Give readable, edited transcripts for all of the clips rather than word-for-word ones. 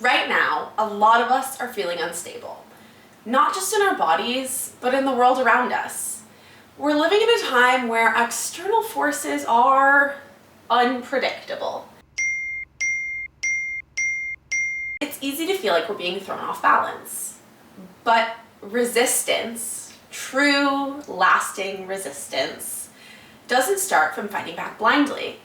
Right now, a lot of us are feeling unstable, not just in our bodies, but in the world around us. We're living in a time where external forces are unpredictable. It's easy to feel like we're being thrown off balance, but resistance, true, lasting resistance, doesn't start from fighting back blindly.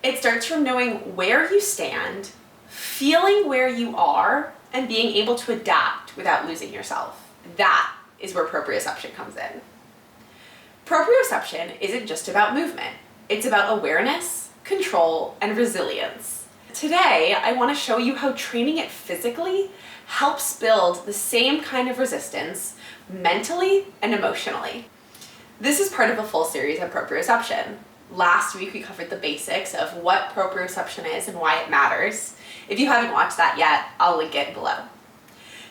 It starts from knowing where you stand, feeling where you are, and being able to adapt without losing yourself. That is where proprioception comes in. Proprioception isn't just about movement. It's about awareness, control, and resilience. Today, I want to show you how training it physically helps build the same kind of resistance mentally and emotionally. This is part of a full series of proprioception. Last week, we covered the basics of what proprioception is and why it matters. If you haven't watched that yet, I'll link it below.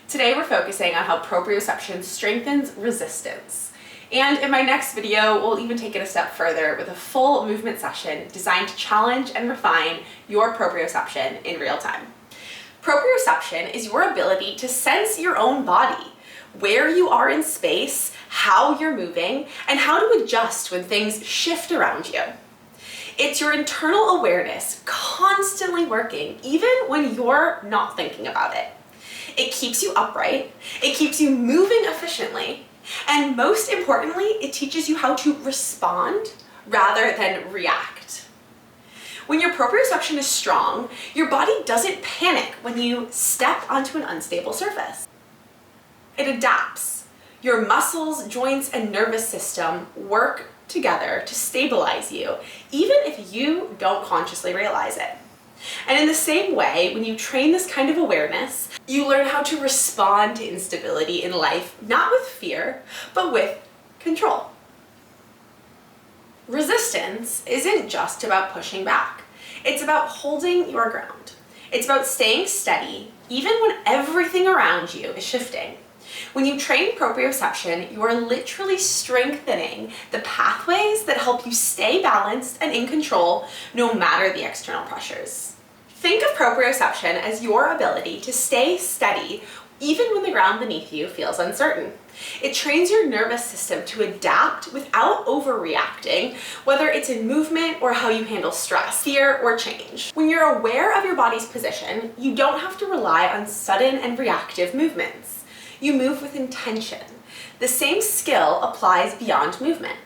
Today, we're focusing on how proprioception strengthens resistance. And in my next video, we'll even take it a step further with a full movement session designed to challenge and refine your proprioception in real time. Proprioception is your ability to sense your own body, where you are in space, how you're moving, and how to adjust when things shift around you. It's your internal awareness constantly working, even when you're not thinking about it. It keeps you upright, it keeps you moving efficiently, and most importantly, it teaches you how to respond rather than react. When your proprioception is strong, your body doesn't panic when you step onto an unstable surface. It adapts. Your muscles, joints, and nervous system work together to stabilize you, even if you don't consciously realize it. And in the same way, when you train this kind of awareness, you learn how to respond to instability in life, not with fear, but with control. Resistance isn't just about pushing back. It's about holding your ground. It's about staying steady, even when everything around you is shifting. When you train proprioception, you are literally strengthening the pathways that help you stay balanced and in control no matter the external pressures. Think of proprioception as your ability to stay steady even when the ground beneath you feels uncertain. It trains your nervous system to adapt without overreacting, whether it's in movement or how you handle stress, fear, or change. When you're aware of your body's position, you don't have to rely on sudden and reactive movements. You move with intention. The same skill applies beyond movement.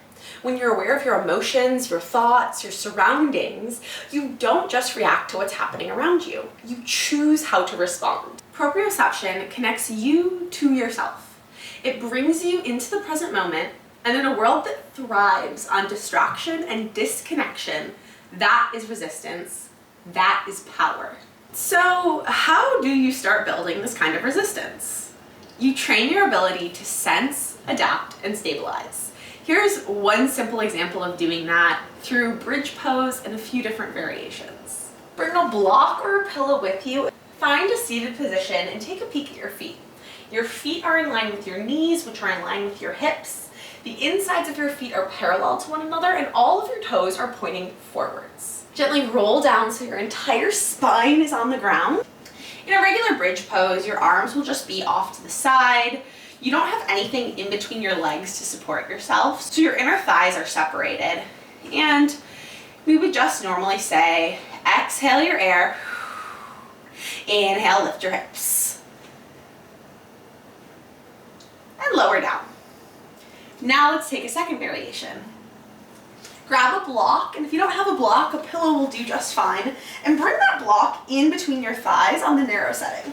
When you're aware of your emotions, your thoughts, your surroundings, you don't just react to what's happening around you. You choose how to respond. Proprioception connects you to yourself. It brings you into the present moment, and in a world that thrives on distraction and disconnection, that is resistance, that is power. So how do you start building this kind of resistance? You train your ability to sense, adapt, and stabilize. Here's one simple example of doing that through bridge pose and a few different variations. Bring a block or a pillow with you. Find a seated position and take a peek at your feet. Your feet are in line with your knees, which are in line with your hips. The insides of your feet are parallel to one another, and all of your toes are pointing forwards. Gently roll down so your entire spine is on the ground. In a regular bridge pose, your arms will just be off to the side. You don't have anything in between your legs to support yourself, so your inner thighs are separated. And we would just normally say, exhale your air, inhale, lift your hips, and lower down. Now let's take a second variation. Grab a block, and if you don't have a block, a pillow will do just fine, and bring that block in between your thighs on the narrow setting.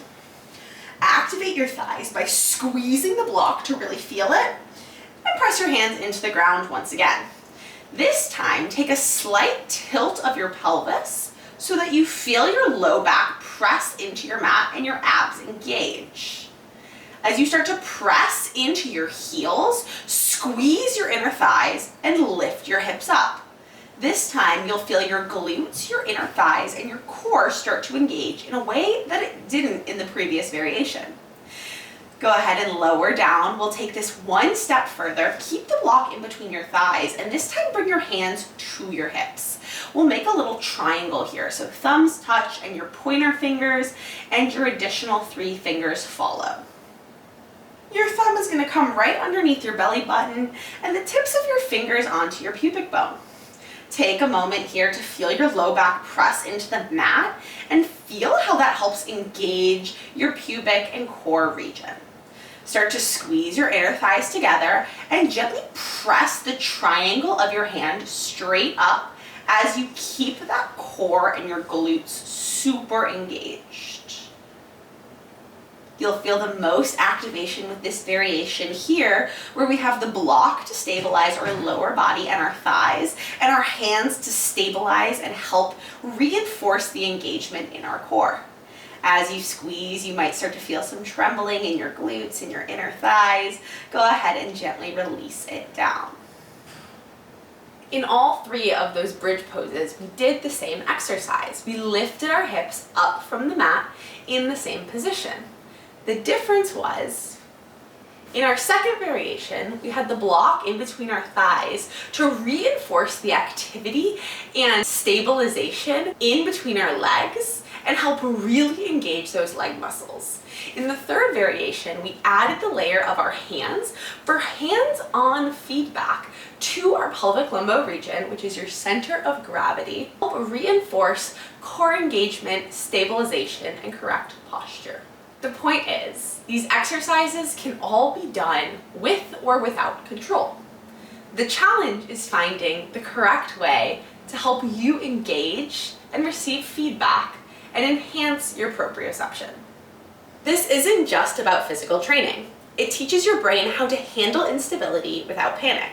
Activate your thighs by squeezing the block to really feel it, and press your hands into the ground once again. This time, take a slight tilt of your pelvis so that you feel your low back press into your mat and your abs engage. As you start to press into your heels, squeeze your inner thighs and lift your hips up. This time, you'll feel your glutes, your inner thighs, and your core start to engage in a way that it didn't in the previous variation. Go ahead and lower down. We'll take this one step further. Keep the block in between your thighs, and this time bring your hands to your hips. we'll make a little triangle here. So thumbs touch and your pointer fingers and your additional 3 fingers follow. Your thumb is going to come right underneath your belly button and the tips of your fingers onto your pubic bone. Take a moment here to feel your low back press into the mat and feel how that helps engage your pubic and core region. Start to squeeze your inner thighs together and gently press the triangle of your hand straight up as you keep that core and your glutes super engaged. You'll feel the most activation with this variation here, where we have the block to stabilize our lower body and our thighs, and our hands to stabilize and help reinforce the engagement in our core. As you squeeze, you might start to feel some trembling in your glutes and your inner thighs. Go ahead and gently release it down. In all 3 of those bridge poses, we did the same exercise. We lifted our hips up from the mat in the same position. The difference was, in our second variation, we had the block in between our thighs to reinforce the activity and stabilization in between our legs and help really engage those leg muscles. In the third variation, we added the layer of our hands for hands-on feedback to our pelvic lumbo region, which is your center of gravity, help reinforce core engagement, stabilization, and correct posture. The point is, these exercises can all be done with or without control. The challenge is finding the correct way to help you engage and receive feedback and enhance your proprioception. This isn't just about physical training. It teaches your brain how to handle instability without panic.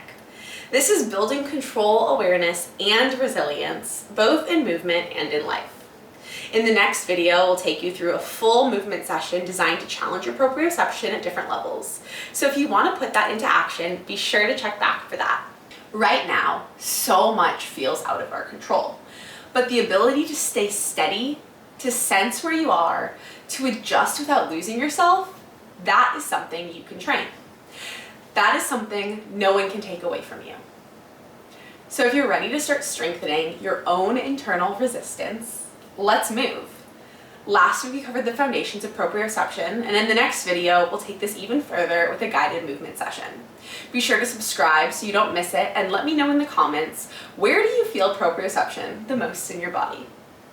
This is building control, awareness, and resilience, both in movement and in life. In the next video, we'll take you through a full movement session designed to challenge your proprioception at different levels. So if you want to put that into action, be sure to check back for that. Right now, so much feels out of our control, but the ability to stay steady, to sense where you are, to adjust without losing yourself, that is something you can train. That is something no one can take away from you. So if you're ready to start strengthening your own internal resistance, let's move. Last week we covered the foundations of proprioception, and in the next video we'll take this even further with a guided movement session. Be sure to subscribe so you don't miss it, and let me know in the comments, where do you feel proprioception the most in your body?